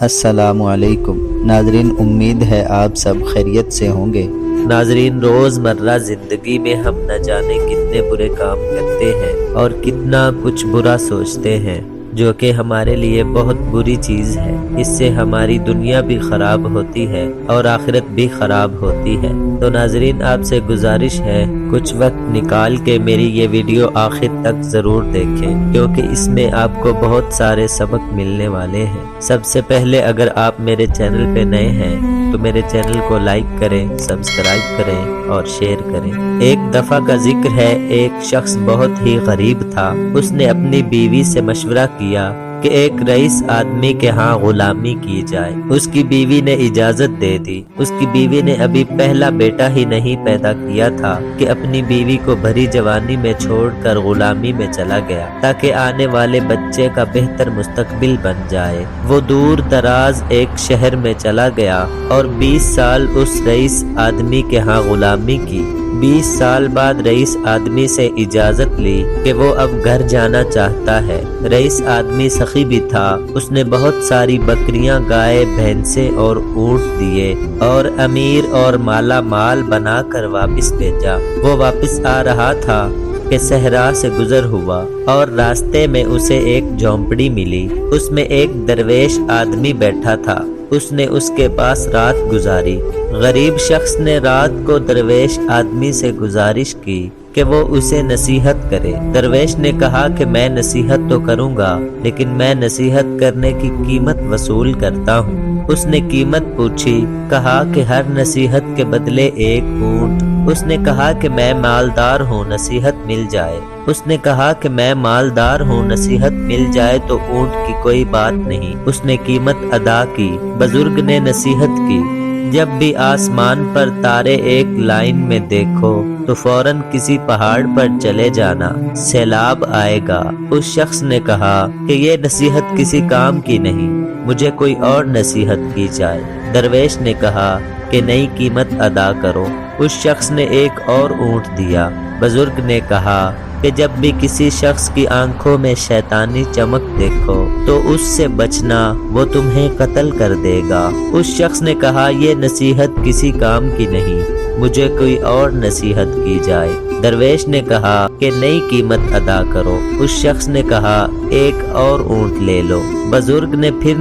السلام علیکم ناظرین، امید ہے آپ سب خیریت سے ہوں گے۔ ناظرین، روزمرہ زندگی میں ہم نہ جانے کتنے برے کام کرتے ہیں اور کتنا کچھ برا سوچتے ہیں، جو کہ ہمارے لیے بہت بری چیز ہے۔ اس سے ہماری دنیا بھی خراب ہوتی ہے اور آخرت بھی خراب ہوتی ہے۔ تو ناظرین، آپ سے گزارش ہے کچھ وقت نکال کے میری یہ ویڈیو آخر تک ضرور دیکھیں، کیونکہ اس میں آپ کو بہت سارے سبق ملنے والے ہیں۔ سب سے پہلے اگر آپ میرے چینل پہ نئے ہیں تو میرے چینل کو لائک کریں، سبسکرائب کریں اور شیئر کریں۔ ایک دفعہ کا ذکر ہے، ایک شخص بہت ہی غریب تھا۔ اس نے اپنی بیوی سے مشورہ کیا کہ ایک رئیس آدمی کے ہاں غلامی کی جائے۔ اس کی بیوی نے اجازت دے دی۔ اس کی بیوی نے ابھی پہلا بیٹا ہی نہیں پیدا کیا تھا کہ اپنی بیوی کو بھری جوانی میں چھوڑ کر غلامی میں چلا گیا، تاکہ آنے والے بچے کا بہتر مستقبل بن جائے۔ وہ دور دراز ایک شہر میں چلا گیا اور 20 سال اس رئیس آدمی کے ہاں غلامی کی۔ 20 سال بعد رئیس آدمی سے اجازت لی کہ وہ اب گھر جانا چاہتا ہے۔ رئیس آدمی سخی بھی تھا۔ اس نے بہت ساری بکریاں، گائے، بھینسیں اور اونٹ دیے اور امیر اور مالا مال بنا کر واپس بھیجا۔ وہ واپس آ رہا تھا کہ صحرا سے گزر ہوا اور راستے میں اسے ایک جھونپڑی ملی۔ اس میں ایک درویش آدمی بیٹھا تھا۔ اس نے اس کے پاس رات گزاری۔ غریب شخص نے رات کو درویش آدمی سے گزارش کی کہ وہ اسے نصیحت کرے۔ درویش نے کہا کہ میں نصیحت تو کروں گا، لیکن میں نصیحت کرنے کی قیمت وصول کرتا ہوں۔ اس نے قیمت پوچھی، کہا کہ ہر نصیحت کے بدلے ایک اونٹ۔ اس نے کہا کہ میں مالدار ہوں، نصیحت مل جائے۔ اس نے کہا کہ میں مالدار ہوں، نصیحت مل جائے تو اونٹ کی کوئی بات نہیں۔ اس نے قیمت ادا کی۔ بزرگ نے نصیحت کی، جب بھی آسمان پر تارے ایک لائن میں دیکھو تو فوراً کسی پہاڑ پر چلے جانا، سیلاب آئے گا۔ اس شخص نے کہا کہ یہ نصیحت کسی کام کی نہیں، مجھے کوئی اور نصیحت کی جائے۔ درویش نے کہا کہ نئی قیمت ادا کرو۔ اس شخص نے ایک اور اونٹ دیا۔ بزرگ نے کہا کہ جب بھی کسی شخص کی آنکھوں میں شیطانی چمک دیکھو تو اس سے بچنا، وہ تمہیں قتل کر دے گا۔ اس شخص نے کہا یہ نصیحت کسی کام کی نہیں، مجھے کوئی اور نصیحت کی جائے۔ درویش نے کہا کہ نئی قیمت ادا کرو۔ اس شخص نے کہا ایک اور اونٹ لے لو۔ بزرگ نے پھر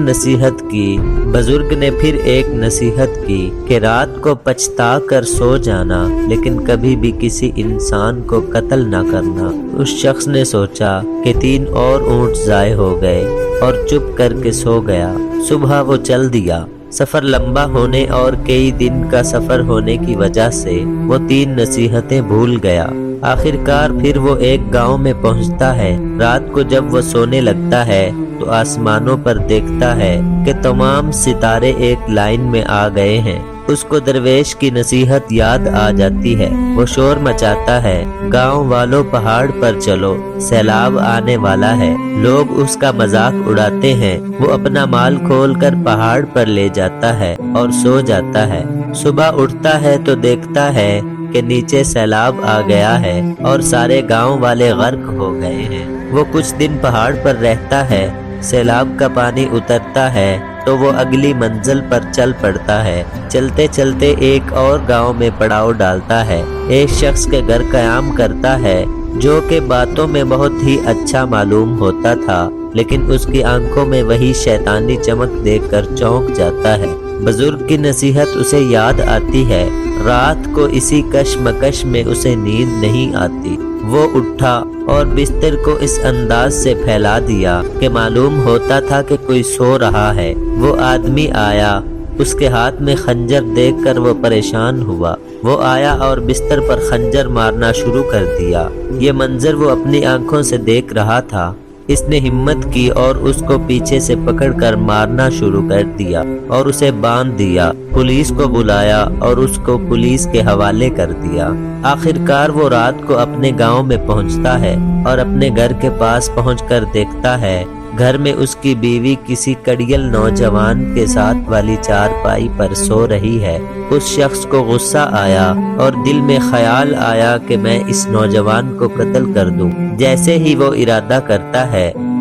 ایک نصیحت کی کہ رات کو پچھتا کر سو جانا، لیکن کبھی بھی کسی انسان کو قتل نہ کرنا۔ اس شخص نے سوچا کہ 3 اور اونٹ ضائع ہو گئے اور چپ کر کے سو گیا۔ صبح وہ چل دیا۔ سفر لمبا ہونے اور کئی دن کا سفر ہونے کی وجہ سے وہ 3 نصیحتیں بھول گیا۔ آخر کار پھر وہ ایک گاؤں میں پہنچتا ہے۔ رات کو جب وہ سونے لگتا ہے تو آسمانوں پر دیکھتا ہے کہ تمام ستارے ایک لائن میں آ گئے ہیں۔ اس کو درویش کی نصیحت یاد آ جاتی ہے۔ وہ شور مچاتا ہے، گاؤں والوں پہاڑ پر چلو، سیلاب آنے والا ہے۔ لوگ اس کا مذاق اڑاتے ہیں۔ وہ اپنا مال کھول کر پہاڑ پر لے جاتا ہے اور سو جاتا ہے۔ صبح اٹھتا ہے تو دیکھتا ہے کہ نیچے سیلاب آ گیا ہے اور سارے گاؤں والے غرق ہو گئے ہیں۔ وہ کچھ دن پہاڑ پر رہتا ہے۔ سیلاب کا پانی اترتا ہے تو وہ اگلی منزل پر چل پڑتا ہے۔ چلتے چلتے ایک اور گاؤں میں پڑاؤ ڈالتا ہے۔ ایک شخص کے گھر قیام کرتا ہے، جو کہ باتوں میں بہت ہی اچھا معلوم ہوتا تھا، لیکن اس کی آنکھوں میں وہی شیطانی چمک دیکھ کر چونک جاتا ہے۔ بزرگ کی نصیحت اسے یاد آتی ہے۔ رات کو اسی کشمکش میں اسے نیند نہیں آتی۔ وہ اٹھا اور بستر کو اس انداز سے پھیلا دیا کہ معلوم ہوتا تھا کہ کوئی سو رہا ہے۔ وہ آدمی آیا۔ اس کے ہاتھ میں خنجر دیکھ کر وہ پریشان ہوا۔ وہ آیا اور بستر پر خنجر مارنا شروع کر دیا۔ یہ منظر وہ اپنی آنکھوں سے دیکھ رہا تھا۔ اس نے ہمت کی اور اس کو پیچھے سے پکڑ کر مارنا شروع کر دیا اور اسے باندھ دیا۔ پولیس کو بلایا اور اس کو پولیس کے حوالے کر دیا۔ آخر کار وہ رات کو اپنے گاؤں میں پہنچتا ہے اور اپنے گھر کے پاس پہنچ کر دیکھتا ہے گھر میں اس کی بیوی کسی کڑیل نوجوان کے ساتھ والی چارپائی پر سو رہی ہے۔ اس شخص کو غصہ آیا اور دل میں خیال آیا کہ میں اس نوجوان کو قتل کر دوں۔ جیسے ہی وہ ارادہ کرتا ہے